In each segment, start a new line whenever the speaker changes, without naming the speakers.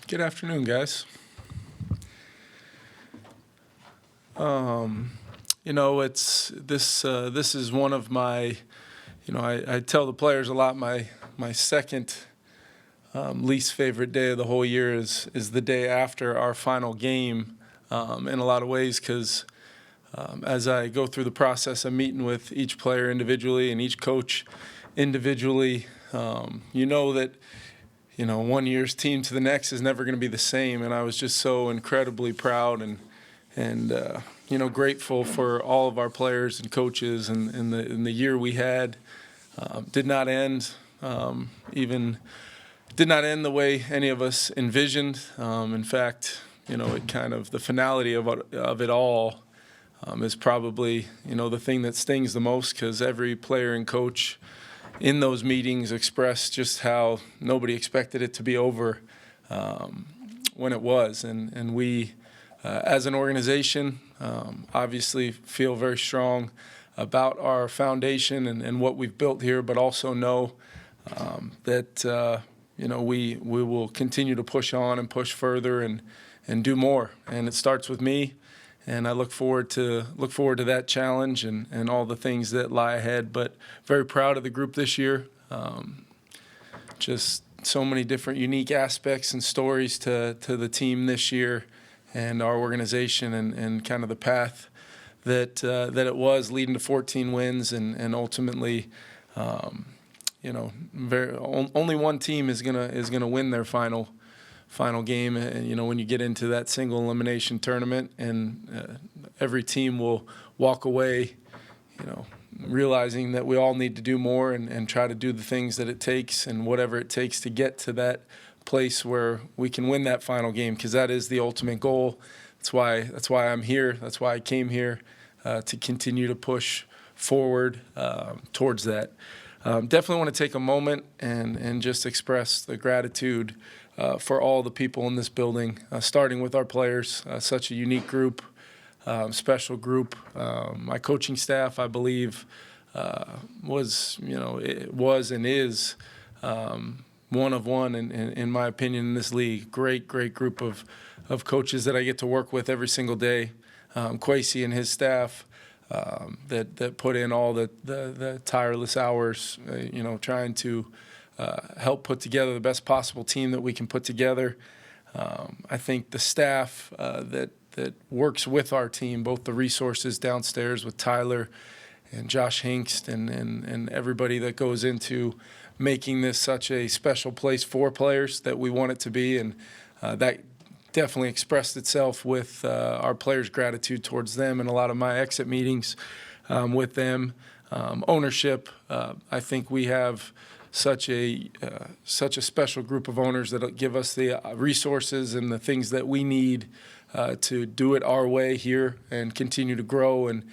Good afternoon, guys. It's this is one of my, I tell the players a lot. My second least favorite day of the whole year is the day after our final game. In a lot of ways, because as I go through the process of meeting with each player individually and each coach individually, that. 1 year's team to the next is never going to be the same, and I was just so incredibly proud and grateful for all of our players and coaches, and the year we had did not end the way any of us envisioned. In fact, it kind of the finality of it all is probably the thing that stings the most, because every player and coach in those meetings expressed just how nobody expected it to be over when it was. And we, as an organization, obviously feel very strong about our foundation and what we've built here, but also know that we will continue to push on and push further and do more. And it starts with me. And I look forward to that challenge and all the things that lie ahead. But very proud of the group this year. Just so many different unique aspects and stories to the team this year and our organization and kind of the path that it was leading to 14 wins and ultimately, only one team is gonna win their final game, and when you get into that single elimination tournament, and every team will walk away, realizing that we all need to do more and try to do the things that it takes and whatever it takes to get to that place where we can win that final game, because that is the ultimate goal. That's why I'm here. That's why I came here, to continue to push forward towards that. Definitely want to take a moment and just express the gratitude for all the people in this building, starting with our players, such a unique group, special group. My coaching staff, I believe, was and is one of one, in my opinion, in this league. Great group of coaches that I get to work with every single day. Kwesi and his staff that put in all the tireless hours, trying to help put together the best possible team that we can put together. I think the staff that works with our team, both the resources downstairs with Tyler and Josh Hinkst and everybody that goes into making this such a special place for players that we want it to be, and that definitely expressed itself with our players' gratitude towards them and a lot of my exit meetings with them. Ownership, I think we have such a special group of owners that give us the resources and the things that we need to do it our way here and continue to grow and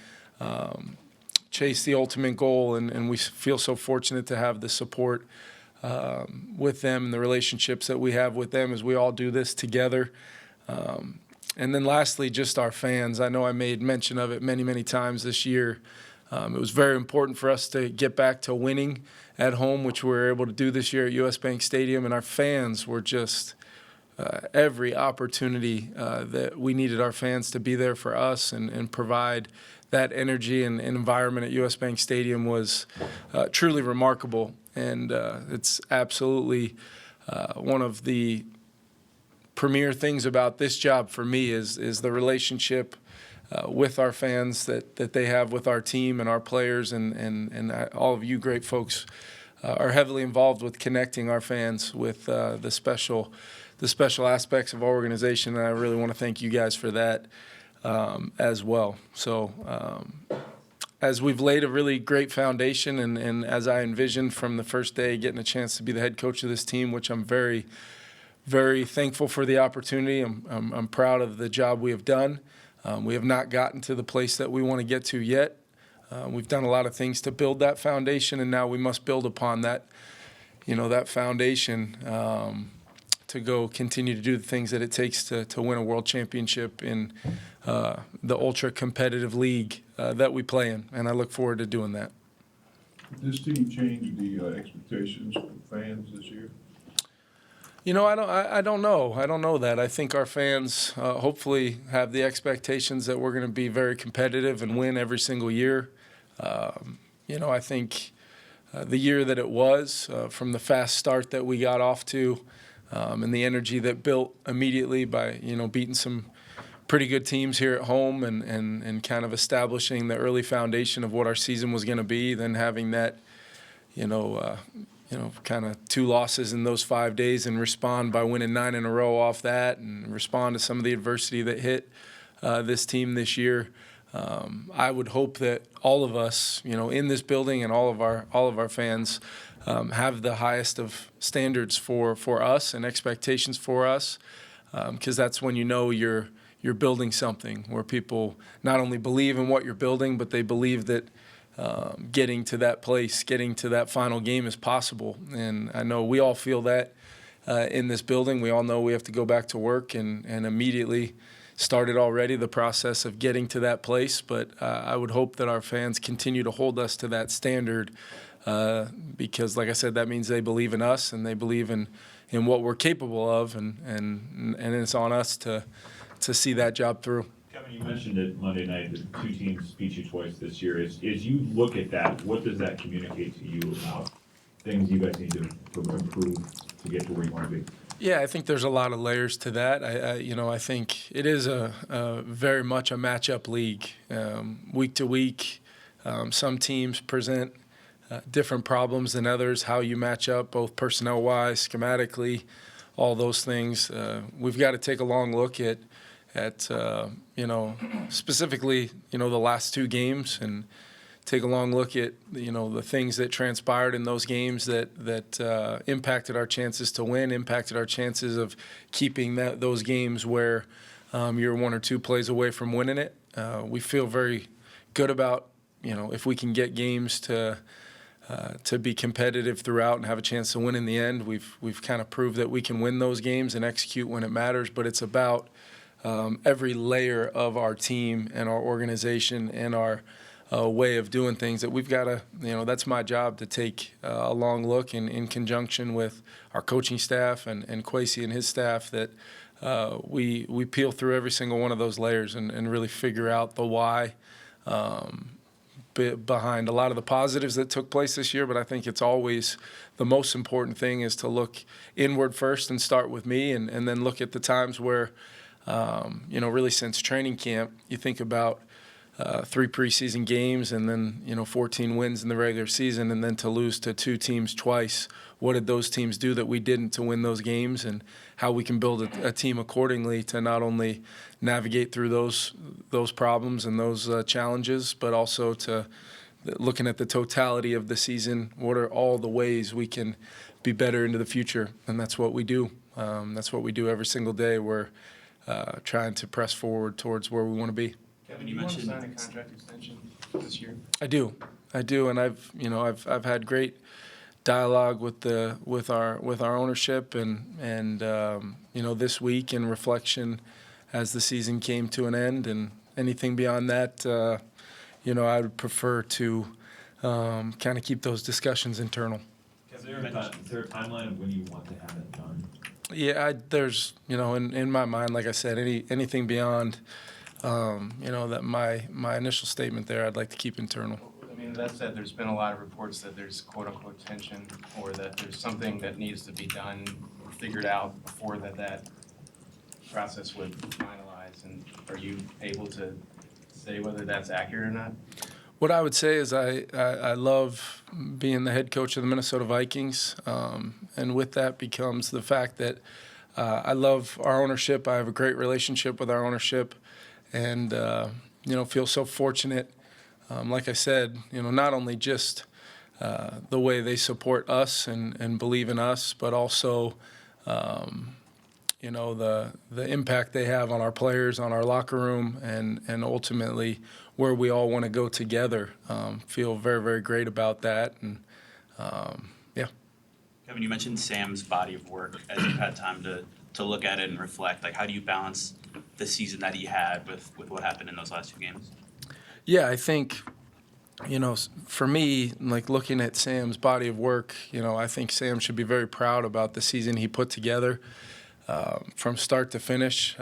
chase the ultimate goal. And we feel so fortunate to have the support with them and the relationships that we have with them as we all do this together. And then lastly, just our fans. I know I made mention of it many times this year. It was very important for us to get back to winning at home, which we were able to do this year at US Bank Stadium, and our fans were just every opportunity that we needed our fans to be there for us and provide that energy and environment at US Bank Stadium was truly remarkable. And it's absolutely one of the premier things about this job for me is the relationship with our fans that they have with our team and our players, and all of you great folks are heavily involved with connecting our fans with the special aspects of our organization, and I really want to thank you guys for that as well. So as we've laid a really great foundation, and as I envisioned from the first day getting a chance to be the head coach of this team, which I'm very, very thankful for the opportunity. I'm proud of the job we have done. We have not gotten to the place that we want to get to yet. We've done a lot of things to build that foundation, and now we must build upon that, that foundation to go continue to do the things that it takes to win a world championship in the ultra-competitive league that we play in, and I look forward to doing that.
Did this team change the expectations for fans this year?
I don't know. I don't know that. I think our fans hopefully have the expectations that we're going to be very competitive and win every single year. I think the year that it was, from the fast start that we got off to, and the energy that built immediately by, beating some pretty good teams here at home and kind of establishing the early foundation of what our season was going to be, then having that, kind of 2 losses in those 5 days and respond by winning 9 in a row off that and respond to some of the adversity that hit this team this year. I would hope that all of us, in this building and all of our fans have the highest of standards for us and expectations for us, because that's when you're building something where people not only believe in what you're building, but they believe that getting to that place, getting to that final game is possible. And I know we all feel that in this building. We all know we have to go back to work and immediately started already the process of getting to that place. But I would hope that our fans continue to hold us to that standard because, like I said, that means they believe in us and they believe in what we're capable of, and it's on us to see that job through.
Kevin, you mentioned it Monday night that 2 teams beat you twice this year. As you look at that, what does that communicate to you about things you guys need to improve to get to where you want to be?
Yeah, I think there's a lot of layers to that. I think it is a very much a matchup league. Week to week, some teams present different problems than others. How you match up, both personnel-wise, schematically, all those things. We've got to take a long look at specifically, the last 2 games and take a long look at, the things that transpired in those games that impacted our chances to win, impacted our chances of keeping those games where you're 1 or 2 plays away from winning it. We feel very good about, if we can get games to be competitive throughout and have a chance to win in the end. We've kind of proved that we can win those games and execute when it matters, but it's about every layer of our team and our organization and our way of doing things that we've got to, that's my job to take a long look in conjunction with our coaching staff and Kwesi and his staff, that we peel through every single one of those layers and really figure out the why behind a lot of the positives that took place this year. But I think it's always the most important thing is to look inward first and start with me and then look at the times where, really since training camp, you think about 3 preseason games and then, 14 wins in the regular season, and then to lose to 2 teams twice. What did those teams do that we didn't to win those games, and how we can build a team accordingly to not only navigate through those problems and those challenges, but also to looking at the totality of the season. What are all the ways we can be better into the future? And that's what we do. That's what we do every single day. We're trying to press forward towards where we want to be.
Kevin, you mentioned sign a contract extension this year.
I do, and I've had great dialogue with our ownership and this week in reflection as the season came to an end, and anything beyond that, I would prefer to kind of keep those discussions internal.
Is there a timeline of when you want to have it done?
Yeah, there's in my mind, like I said, anything beyond. That my initial statement there, I'd like to keep internal.
I mean, that said, there's been a lot of reports that there's quote-unquote tension, or that there's something that needs to be done or figured out before that process would finalize. And are you able to say whether that's accurate or not?
What I would say is I love being the head coach of the Minnesota Vikings, and with that becomes the fact that I love our ownership. I have a great relationship with our ownership. And, feel so fortunate, like I said, not only just the way they support us and believe in us, but also, the impact they have on our players, on our locker room, and ultimately where we all want to go together. Feel very, very great about that. And, yeah.
Kevin, you mentioned Sam's body of work as you've had time to look at it and reflect. Like, how do you balance the season that he had with what happened in those last 2 games?
Yeah, I think, For me, like looking at Sam's body of work, I think Sam should be very proud about the season he put together from start to finish.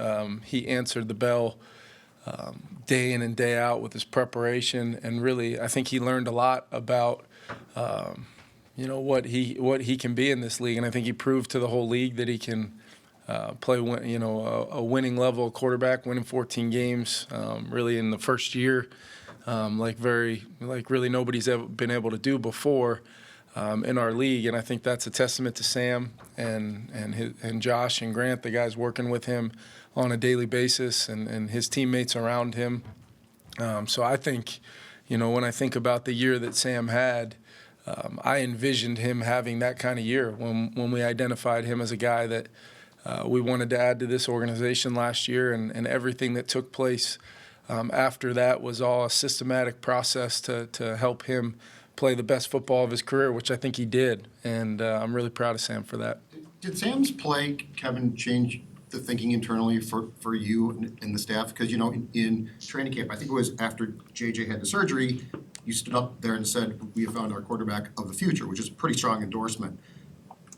He answered the bell day in and day out with his preparation, and really, I think he learned a lot about, what he can be in this league, and I think he proved to the whole league that he can play, a winning level quarterback, winning 14 games, really in the first year. Really nobody's ever been able to do before in our league, and I think that's a testament to Sam and Josh and Grant, the guys working with him on a daily basis, and his teammates around him. So I think, when I think about the year that Sam had, I envisioned him having that kind of year when we identified him as a guy that we wanted to add to this organization last year, and everything that took place after that was all a systematic process to help him play the best football of his career, which I think he did. And I'm really proud of Sam for that.
Did Sam's play, Kevin, change the thinking internally for you and the staff? Because, in training camp, I think it was after JJ had the surgery, you stood up there and said, we have found our quarterback of the future, which is a pretty strong endorsement.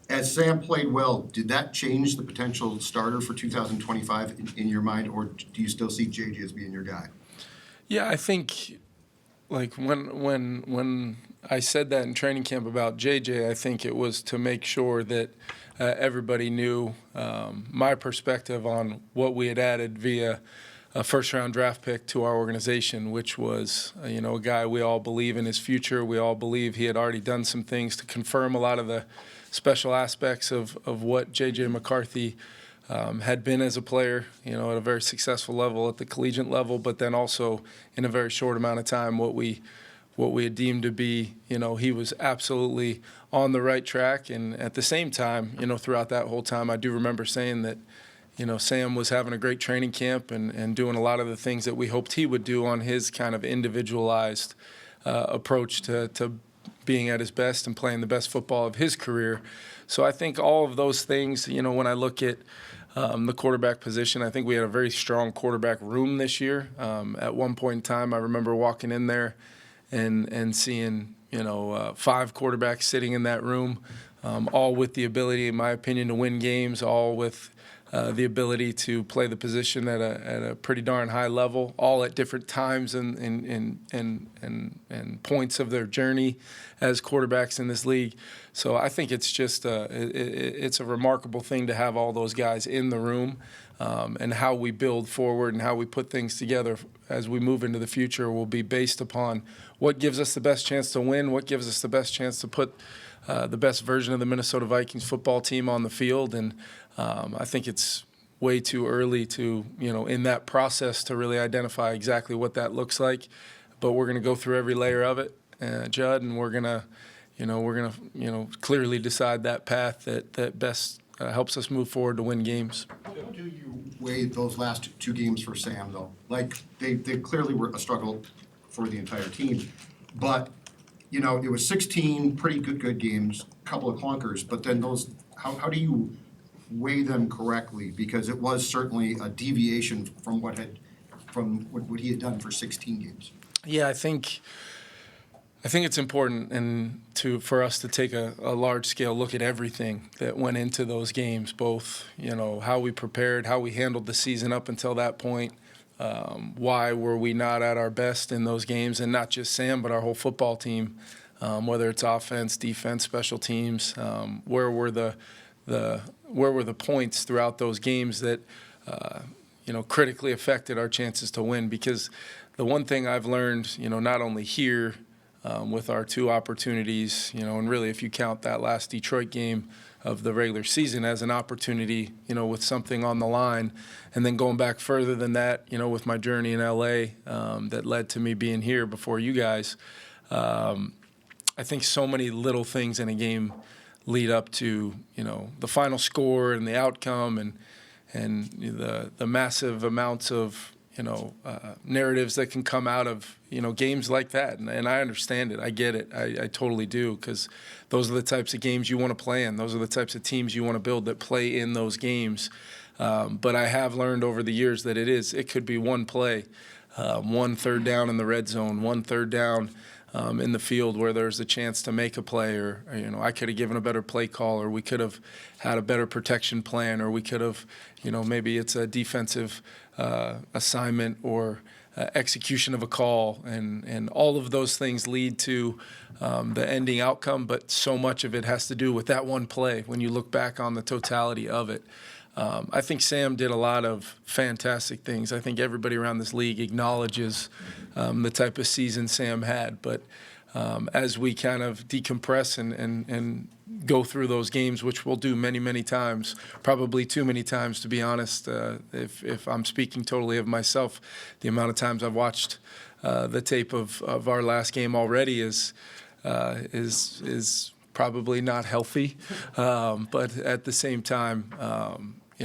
As Sam played well, did that change the potential starter for 2025 in your mind, or do you still see JJ as being your guy?
Yeah, I think like when I said that in training camp about JJ, I think it was to make sure that everybody knew my perspective on what we had added via a first-round draft pick to our organization, which was, a guy we all believe in his future. We all believe he had already done some things to confirm a lot of the special aspects of what J.J. McCarthy had been as a player, at a very successful level at the collegiate level, but then also in a very short amount of time what we had deemed to be, he was absolutely on the right track. And at the same time, throughout that whole time, I do remember saying that, Sam was having a great training camp and doing a lot of the things that we hoped he would do on his kind of individualized approach to being at his best and playing the best football of his career. So I think all of those things, when I look at the quarterback position, I think we had a very strong quarterback room this year. At one point in time, I remember walking in there and seeing, 5 quarterbacks sitting in that room, all with the ability, in my opinion, to win games, all with the ability to play the position at a pretty darn high level, all at different times and points of their journey as quarterbacks in this league. So I think it's just it's a remarkable thing to have all those guys in the room, and how we build forward and how we put things together as we move into the future will be based upon what gives us the best chance to win, what gives us the best chance to put the best version of the Minnesota Vikings football team on the field. And I think it's way too early to, in that process to really identify exactly what that looks like. But we're going to go through every layer of it, Judd, and we're going to clearly decide that path that best helps us move forward to win games.
How do you weigh those last 2 games for Sam, though? Like, they clearly were a struggle for the entire team. But, it was 16 pretty good games, a couple of clunkers. But then those, how do you weigh them correctly? Because it was certainly a deviation from what he had done for 16 games. Yeah,
I think it's important for us to take a large-scale look at everything that went into those games, both, how we prepared, how we handled the season up until that point, why were we not at our best in those games, and not just Sam, but our whole football team, whether it's offense, defense, special teams, where were the points throughout those games that, critically affected our chances to win. Because the one thing I've learned, not only here, with our 2 opportunities, and really if you count that last Detroit game of the regular season as an opportunity, with something on the line, and then going back further than that, with my journey in LA that led to me being here before you guys, I think so many little things in a game lead up to, the final score and the outcome and the massive amounts of, narratives that can come out of, games like that. And I understand it. I get it. I totally do, because those are the types of games you want to play in. Those are the types of teams you want to build that play in those games. But I have learned over the years that it could be one play, 1 third down in the red zone, 1 third down in the field where there's a chance to make a play, or I could have given a better play call, or we could have had a better protection plan, or we could have, maybe it's a defensive assignment or execution of a call, and all of those things lead to the ending outcome, but so much of it has to do with that one play when you look back on the totality of it. I think Sam did a lot of fantastic things. I think everybody around this league acknowledges the type of season Sam had. But as we kind of decompress and go through those games, which we'll do many, many times, probably too many times, to be honest, if I'm speaking totally of myself, the amount of times I've watched the tape of our last game already is probably not healthy. But at the same time,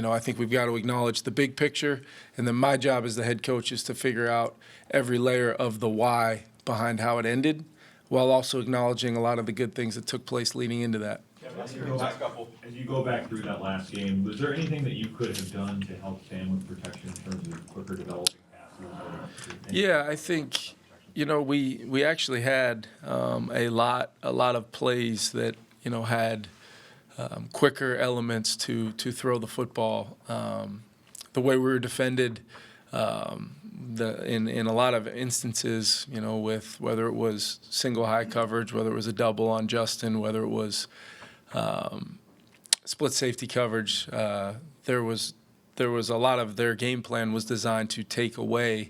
I think we've got to acknowledge the big picture, and then my job as the head coach is to figure out every layer of the why behind how it ended, while also acknowledging a lot of the good things that took place leading into that.
As you go back through that last game, was there anything that you could have done to help Sam with protection in terms of quicker developing passes?
Yeah, I think we actually had a lot of plays that had quicker elements to throw the football. The way we were defended in a lot of instances, with whether it was single high coverage, whether it was a double on Justin, whether it was split safety coverage, there was a lot of their game plan was designed to take away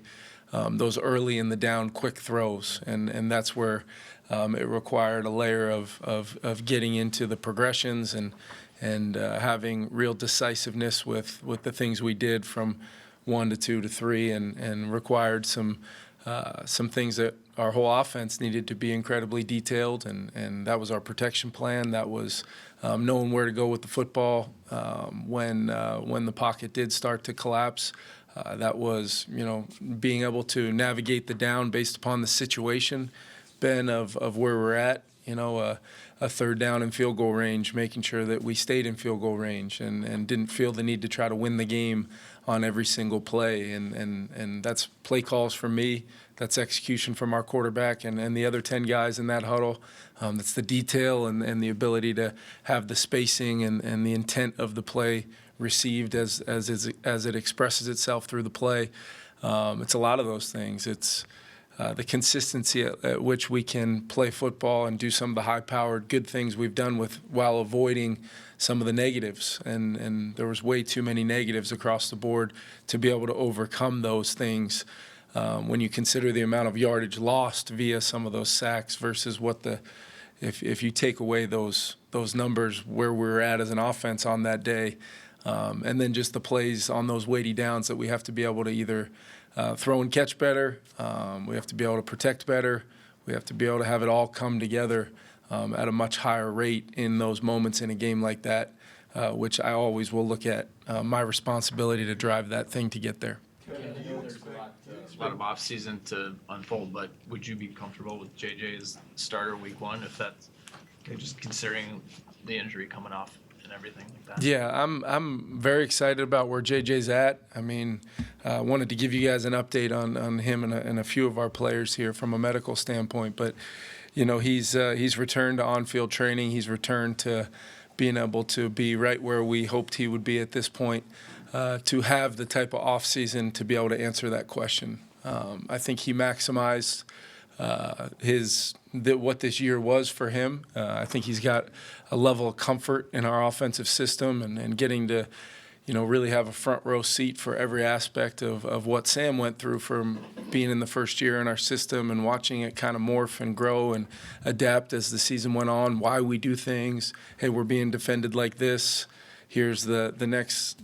those early in the down quick throws, and that's where it required a layer of getting into the progressions and having real decisiveness with the things we did from 1 to 2 to 3, and required some things that our whole offense needed to be incredibly detailed, and that was our protection plan. That was knowing where to go with the football when the pocket did start to collapse. That was, being able to navigate the down based upon the situation, Ben, of where we're at, a third down in field goal range, making sure that we stayed in field goal range and didn't feel the need to try to win the game on every single play. And that's play calls from me. That's execution from our quarterback and the other 10 guys in that huddle. That's the detail and the ability to have the spacing and the intent of the play received as it expresses itself through the play. It's a lot of those things. It's the consistency at which we can play football and do some of the high-powered good things we've done while avoiding some of the negatives. And there was way too many negatives across the board to be able to overcome those things. When you consider the amount of yardage lost via some of those sacks versus if you take away those numbers where we're at as an offense on that day, and then just the plays on those weighty downs that we have to be able to either throw and catch better, we have to be able to protect better, we have to be able to have it all come together at a much higher rate in those moments in a game like that, which I always will look at my responsibility to drive that thing to get there.
There's a lot of off-season to unfold, but would you be comfortable with JJ as starter week 1 if that's just considering the injury coming off and everything like that?
Yeah, I'm very excited about where JJ's at. I mean, I wanted to give you guys an update on him and a few of our players here from a medical standpoint, but he's returned to on-field training. He's returned to being able to be right where we hoped he would be at this point, to have the type of off-season to be able to answer that question. I think he maximized what this year was for him. I think he's got a level of comfort in our offensive system and getting to, really have a front row seat for every aspect of what Sam went through from being in the first year in our system and watching it kind of morph and grow and adapt as the season went on, why we do things. Hey, we're being defended like this. Here's the next,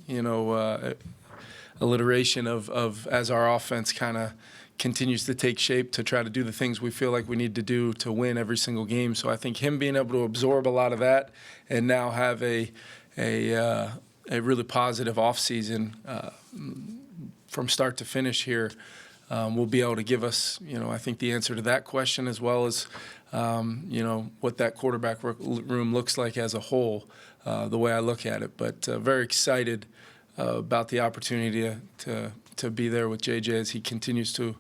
alliteration of as our offense kind of continues to take shape to try to do the things we feel like we need to do to win every single game. So I think him being able to absorb a lot of that and now have a really positive offseason from start to finish here will be able to give us, I think the answer to that question as well as, what that quarterback room looks like as a whole, the way I look at it. But very excited about the opportunity to be there with JJ as he continues to,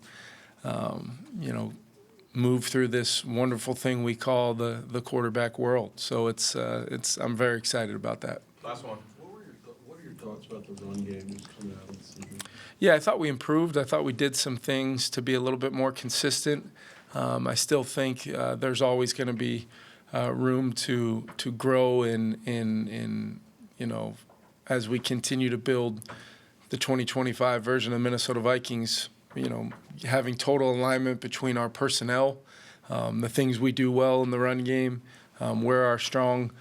move through this wonderful thing we call the quarterback world. So I'm very excited about that.
Last one.
What are your thoughts about the run game coming out of the season?
Yeah, I thought we improved. I thought we did some things to be a little bit more consistent. I still think there's always going to be room to grow in as we continue to build the 2025 version of Minnesota Vikings. Having total alignment between our personnel, the things we do well in the run game, where our strong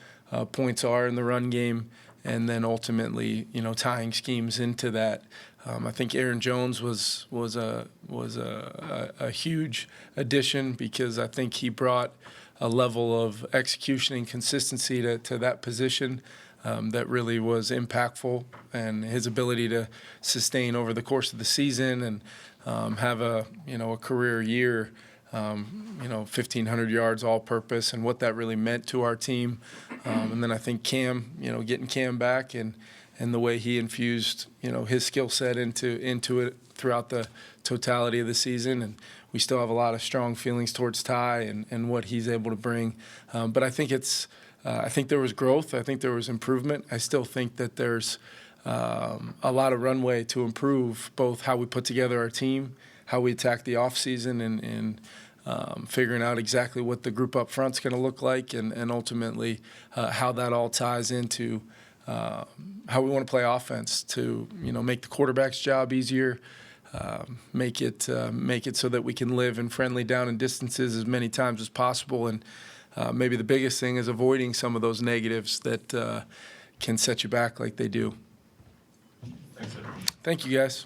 points are in the run game, and then ultimately, tying schemes into that. I think Aaron Jones was a huge addition because I think he brought a level of execution and consistency to that position that really was impactful, and his ability to sustain over the course of the season and have a career year, 1,500 yards all-purpose, and what that really meant to our team. And then I think Cam, getting Cam back and the way he infused, his skill set into it throughout the totality of the season. And we still have a lot of strong feelings towards Ty and what he's able to bring. But I think I think there was growth. I think there was improvement. I still think that there's a lot of runway to improve both how we put together our team, how we attack the offseason, and figuring out exactly what the group up front's going to look like, and ultimately how that all ties into how we want to play offense to make the quarterback's job easier, make it so that we can live in friendly down and distances as many times as possible, and maybe the biggest thing is avoiding some of those negatives that can set you back like they do.
Thanks, everyone.
Thank you, guys.